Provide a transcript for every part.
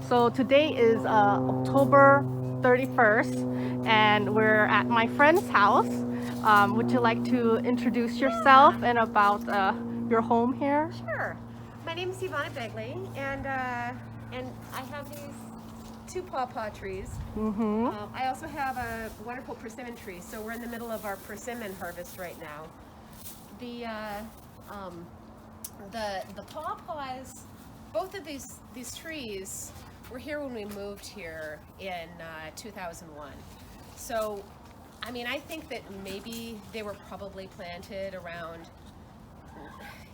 So today is October 31st, and we're at my friend's house. Would you like to introduce yourself and about your home here? Sure. My name is Ivana Begley, and I have these two pawpaw trees. Mm-hmm. I also have a wonderful persimmon tree, so we're in the middle of our persimmon harvest right now. The the pawpaws, both of these trees were here when we moved here in 2001. So, I mean, I think that maybe they were probably planted around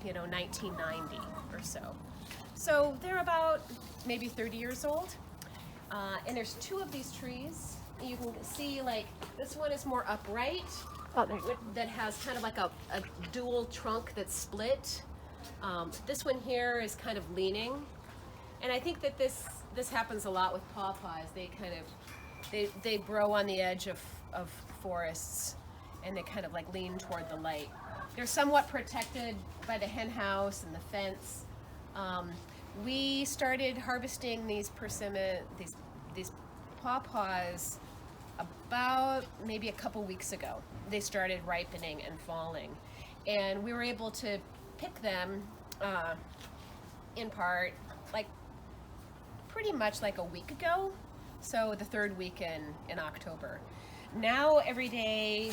1990 or so. So they're about maybe 30 years old. And there's two of these trees. You can see like this one is more upright, Oh, there you go. that has kind of like a dual trunk that's split. This one here is kind of leaning. And I think that this happens a lot with pawpaws. They kind of, they grow on the edge of forests, and they kind of like lean toward the light. They're somewhat protected by the hen house and the fence. We started harvesting these persimmon, these pawpaws about maybe a couple weeks ago. They started ripening and falling, and we were able to pick them in part like pretty much like a week ago, so the third weekend in October. Now every day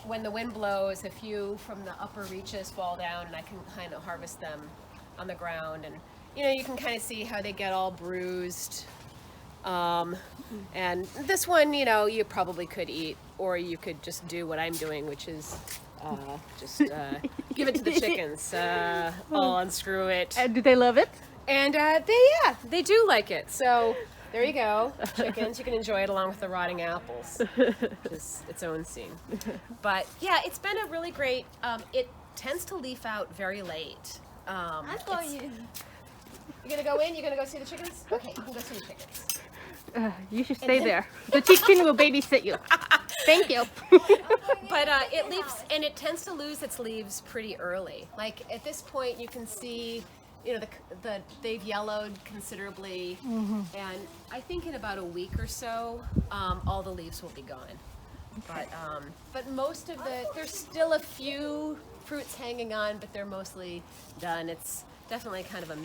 when the wind blows, a few from the upper reaches fall down, and I can kind of harvest them on the ground, and you can kind of see how they get all bruised. And this one, you probably could eat, or you could just do what I'm doing, which is just give it to the chickens. I'll unscrew it, And do they love it? and they do like it. So there you go, chickens. You can enjoy it along with the rotting apples. It's its own scene. But yeah, it's been a really great. It tends to leaf out very late. I thought it's- you. You're gonna go in. You're gonna go see the chickens. Okay, you can go see the chickens. You should stay there. The chicken will babysit you. Thank you. But it leaves, and it tends to lose its leaves pretty early. Like at this point, you can see, they've yellowed considerably, and I think in about a week or so, all the leaves will be gone. But most of there's still a few fruits hanging on, but they're mostly done. It's definitely kind of a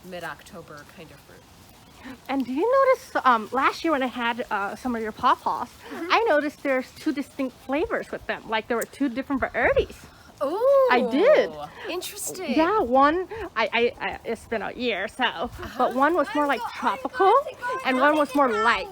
mid-October kind of fruit. And do you notice last year when I had some of your pawpaws, I noticed there's two distinct flavors with them. Like there were two different varieties. Oh, I did. Interesting. Yeah, one I it's been a year, so but one was more like tropical and one was more light.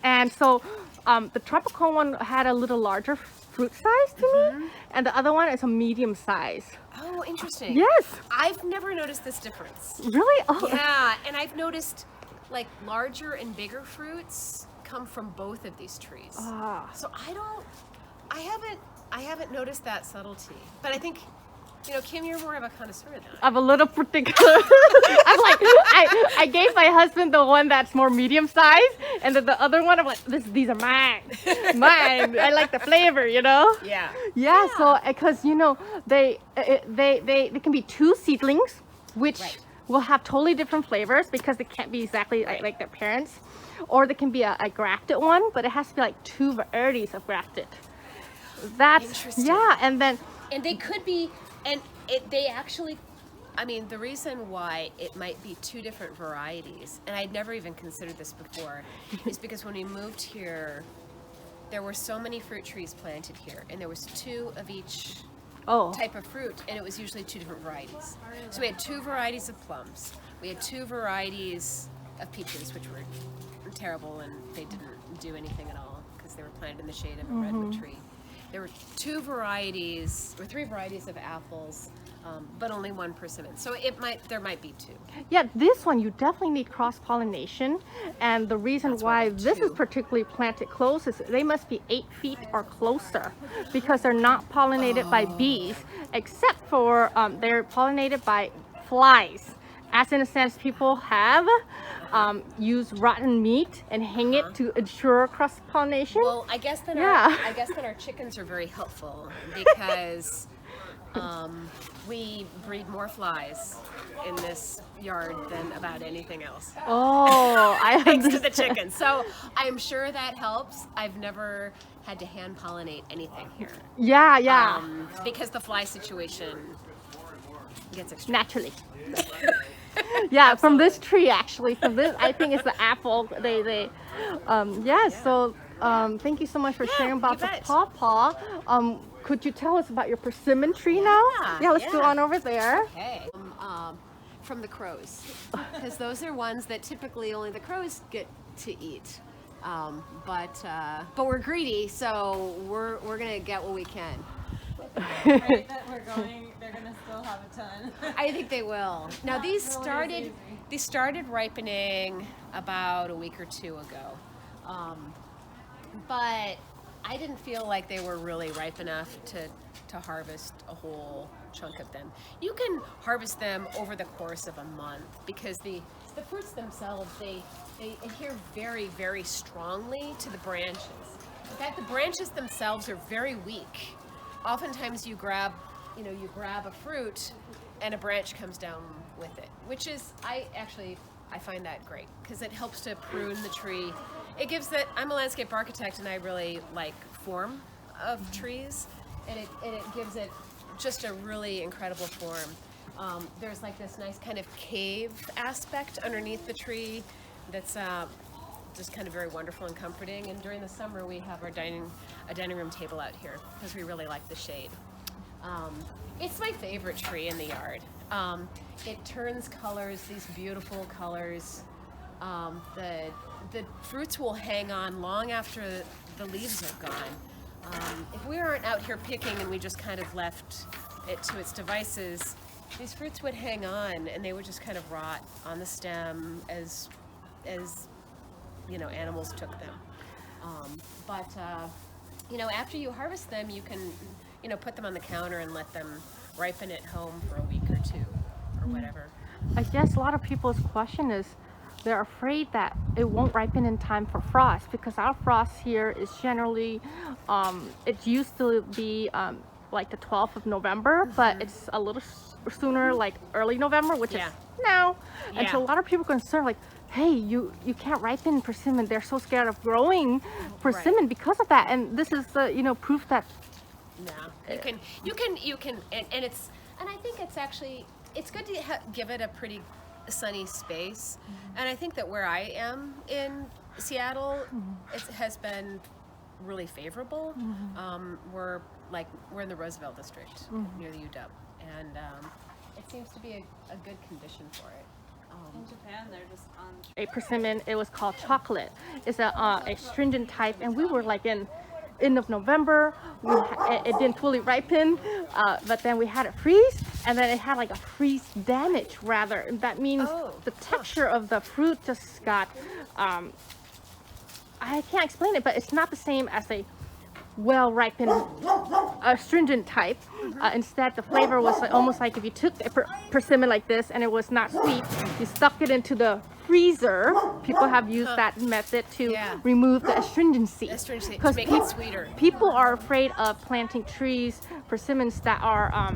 And so the tropical one had a little larger fruit size to me, and the other one is a medium size. Oh, interesting. Yes, I've never noticed this difference. really. Oh, Yeah, and I've noticed like larger and bigger fruits come from both of these trees. Ah. So I haven't noticed that subtlety. But I think, Kim, you're more of a connoisseur than I am. I'm a little particular. I'm like, I gave my husband the one that's more medium size, and then the other one, I'm like, these are mine. Mine. I like the flavor, Yeah. Yeah, so because they can be two seedlings, which Right. will have totally different flavors because they can't be exactly like their parents, or they can be a grafted one, but it has to be like two varieties of grafted. That's Interesting. yeah, and then And they could be, they actually, I mean, the reason why it might be two different varieties, and I'd never even considered this before, is because when we moved here, there were so many fruit trees planted here, and there was two of each type of fruit, and it was usually two different varieties. So we had two varieties of plums, we had two varieties of peaches, which were terrible, and they didn't do anything at all because they were planted in the shade of a redwood tree. There were three varieties of apples, but only one persimmon. So there might be two. yeah, this one you definitely need cross pollination, and the reason That's why why there's this is two. particularly planted close is they must be 8 feet or closer because they're not pollinated by bees, except for they're pollinated by flies. As in a sense, people have used rotten meat and hang it to ensure cross pollination. Well, I guess that Yeah. our chickens are very helpful because We breed more flies in this yard than about anything else. Oh, I Thanks to the understand. chickens. So I'm sure that helps. I've never had to hand pollinate anything here. Yeah, yeah. Because the fly situation gets extreme. Naturally. Yeah, from this Absolutely. tree actually. From this, I think it's the apple. Yeah. So, thank you so much for sharing you about the bet. pawpaw. Could you tell us about your persimmon tree now? Yeah, let's go yeah. on over there. Okay. From the crows, because those are ones that typically only the crows get to eat. But we're greedy, so we're gonna get what we can. Right, that they're gonna still have a ton. I think they will. Now these Really started easy. these started ripening about a week or two ago, but I didn't feel like they were really ripe enough to harvest a whole chunk of them. You can harvest them over the course of a month because the fruits themselves they adhere very, very strongly to the branches. In fact, the branches themselves are very weak. Oftentimes you grab a fruit and a branch comes down with it, which is I find that great because it helps to prune the tree. It gives that I'm a landscape architect and I really like form of trees, and it gives it just a really incredible form. There's like this nice kind of cave aspect underneath the tree that's just kind of very wonderful and comforting. And during the summer we have our dining room table out here because we really like the shade. It's my favorite tree in the yard. It turns colors, these beautiful colors. The fruits will hang on long after the leaves are gone. If we aren't out here picking and we just kind of left it to its devices, these fruits would hang on and they would just kind of rot on the stem as animals took them. But after you harvest them, you can put them on the counter and let them ripen at home for a week or two or whatever. I guess a lot of people's question is they're afraid that it won't ripen in time for frost because our frost here is generally, it used to be like the 12th of November, but it's a little sooner, like early November, which is now. And so a lot of people are concerned, like, hey, you can't ripen persimmon. They're so scared of growing persimmon because of that. And this is the proof that you can, and I think it's actually good to give it a pretty sunny space. And I think that where I am in Seattle, it has been really favorable. We're in the Roosevelt district near the UW, and it seems to be a good condition for it. In Japan, they're just on. a persimmon, it was called chocolate. It's a astringent type, and we were like in end of November. It didn't fully ripen, but then we had it freeze, and then it had like a freeze damage rather. And that means the texture of the fruit just got, I can't explain it, but it's not the same as a well-ripened astringent type. Instead, the flavor was almost like if you took a persimmon like this and it was not sweet, you stuck it into the freezer. People have used that method to remove the astringency. To make it sweeter. People are afraid of planting trees, persimmons that are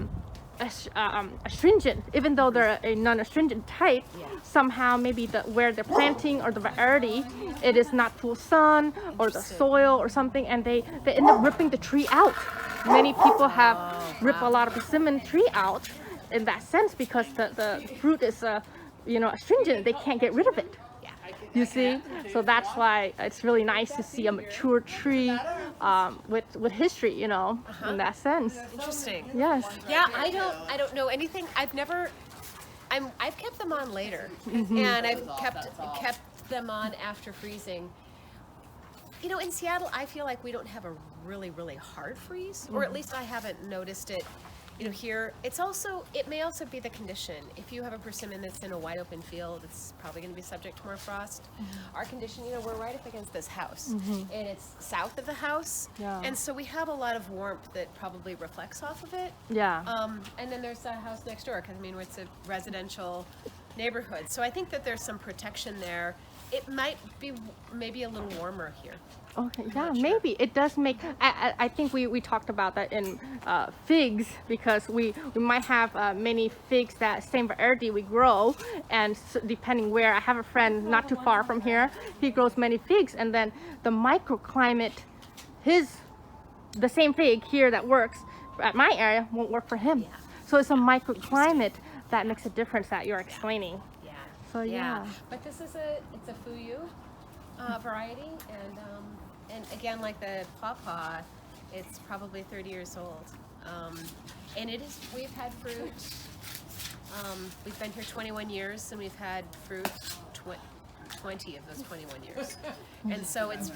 astringent, even though they're a non-astringent type. Somehow maybe where they're planting or the variety, it is not full sun or the soil or something, and they end up ripping the tree out. Many people have ripped a lot of persimmon tree out in that sense because the fruit is astringent. They can't get rid of it. You see, so that's why it's really nice to see a mature tree with history, in that sense. Interesting. Yes. Yeah, I don't know anything. I've kept them on later, and I've kept them on after freezing. In Seattle, I feel like we don't have a really, really hard freeze, or at least I haven't noticed it. Here, it may also be the condition. If you have a persimmon that's in a wide open field, it's probably going to be subject to more frost. Our condition, we're right up against this house, and it's south of the house, and so we have a lot of warmth that probably reflects off of it. And then there's a house next door, because it's a residential neighborhood. So I think that there's some protection there, It might be maybe a little warmer here. Okay, yeah, not sure. maybe it does make. I think we talked about that in figs, because we might have many figs that same variety we grow, and depending where. I have a friend not too far from here. He grows many figs, and then the microclimate, the same fig here that works at my area won't work for him. Yeah. So it's a microclimate that makes a difference that you're explaining. Yeah. So yeah. But this is it's a Fuyu variety, and again, like the pawpaw, it's probably 30 years old, and it is. We've had fruit. We've been here 21 years, and we've had fruit 20 of those 21 years, and so it's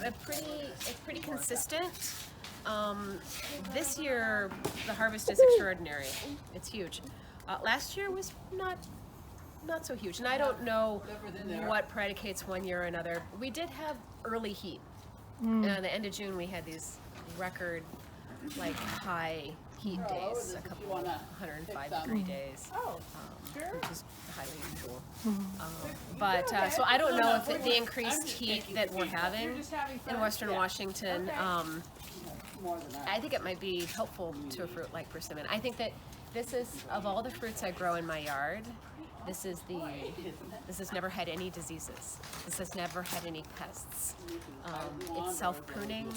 pretty consistent. This year the harvest is extraordinary. It's huge. Last year was not so huge, and I don't know what predicates one year or another. We did have early heat. And at the end of June we had these record like high heat days, a couple 105-degree days, which is highly unusual. But so I don't know if the increased heat that we're having in Western Washington, I think it might be helpful to a fruit like persimmon. I think that this is, of all the fruits I grow in my yard, this has never had any diseases. This has never had any pests. It's self-pruning.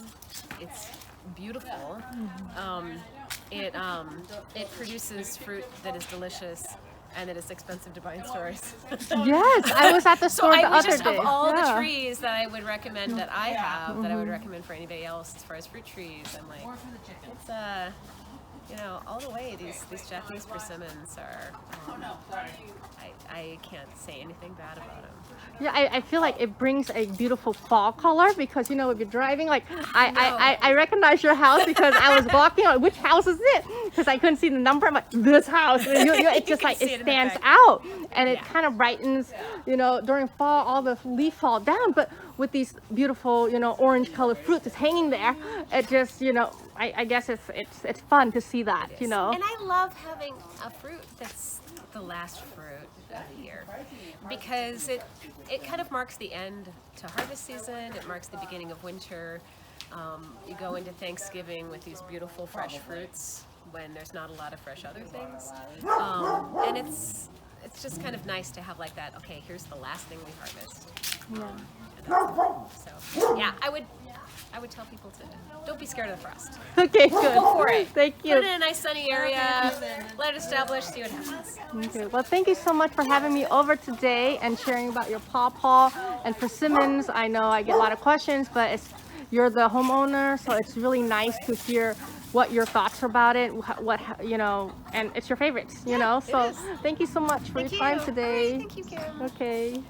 It's beautiful. It produces fruit that is delicious and that is expensive to buy in stores. Yes, I was at the store the other day. Of all the trees that I would recommend that I have, that I would recommend for anybody else as far as fruit trees, I'm like, it's you know, all the way these Japanese persimmons are. I can't say anything bad about them. Yeah, I feel like it brings a beautiful fall color, because you know, if you're driving, like I recognize your house because I was walking on which house is it, because I couldn't see the number. I'm like, this house. And it's just like it stands out, and it kind of brightens. You know, during fall all the leaf fall down, but with these beautiful, you know, orange colored fruit that's hanging there, it just, you know, I guess it's fun to see that, you know. And I love having a fruit that's the last fruit of the year, because it kind of marks the end to harvest season. It marks the beginning of winter. You go into Thanksgiving with these beautiful fresh fruits when there's not a lot of fresh other things, and it's just kind of nice to have like that. Okay, here's the last thing we harvest. So yeah, I would tell people to don't be scared of the frost. Okay, good. Go for it. Thank you. Put it in a nice sunny area. Let it establish. See what happens. Okay. Well, thank you so much for having me over today and sharing about your pawpaw and persimmons. I know I get a lot of questions, but you're the homeowner, so it's really nice to hear what your thoughts are about it. What you know, and it's your favorites. You know, so thank you so much for your time today. Right, thank you, Kim. Okay.